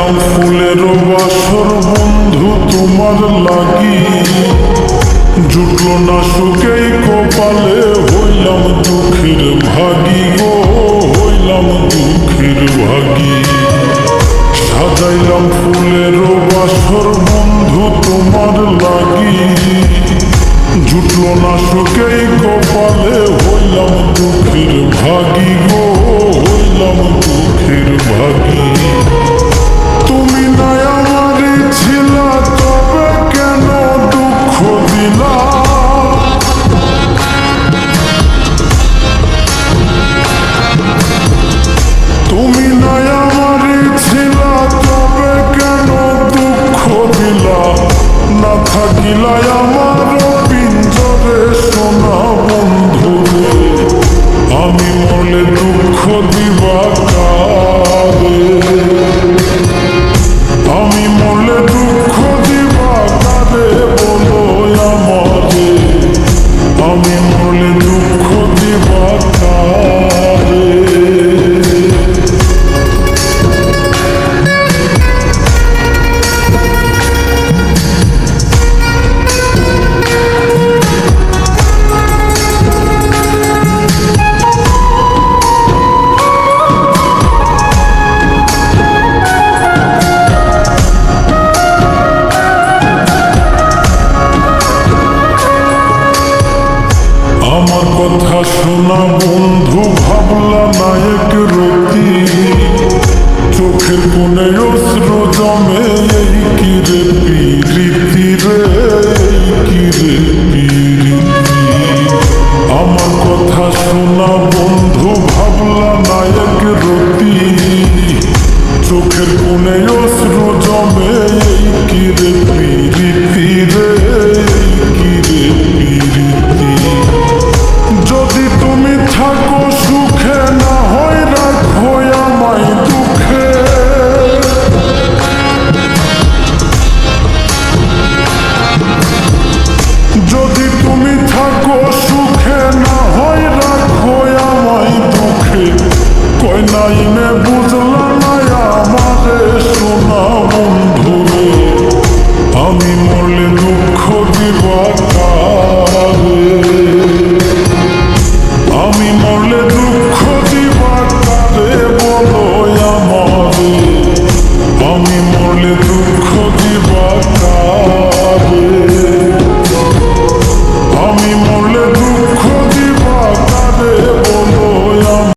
সাজাইলাম ফুলের বাসর বন্ধু তোমার লাগি, জুটলো না সুখেই কপালে, হইলাম দুঃখের ভাগী গো, হইলাম দুঃখের ভাগী। সাজাইলাম ফুলের বাসর বন্ধু তোমার লাগি, জুটলো না সুখেই কপালে, হইলাম দুঃখের ভাগী গো, হইলাম দুঃখের ভাগী। তুমি নাই আমারই ছিলা, তবে কেন দুঃখ দিলা? তুমি নাই আমারই ছিলা, তবে কেন দুঃখ দিলা? না থাকিলাই আমার পিঞ্জরে সোনা বন্ধু রে, আমি মরলে দুঃখ দিবা কারে? আমি মরলে দুঃখ দিবা কারে বলো আমারে, আমি মরলে দুঃখ দিবা কারে? আমার কথা শোনা বন্ধু, ভাবলা নায়ক রতি, চোখের কোণে অশ্র জমে, এই কি রে পিরিতি রে, এই কি রে পিরিতি। আমার কথা শোনা বন্ধু, ভাবলা নায়ক রতি, চোখের কোণে অশ্র জমে, এই কি রে পিরিতি রে, এই কি রে পিরিতি। যদি তুমি থাকো সুখে, না হয় রাখো আমায় দুঃখে। যদি তুমি থাকো সুখে, না হয় রাখো আমায় দুঃখে। কয় নাই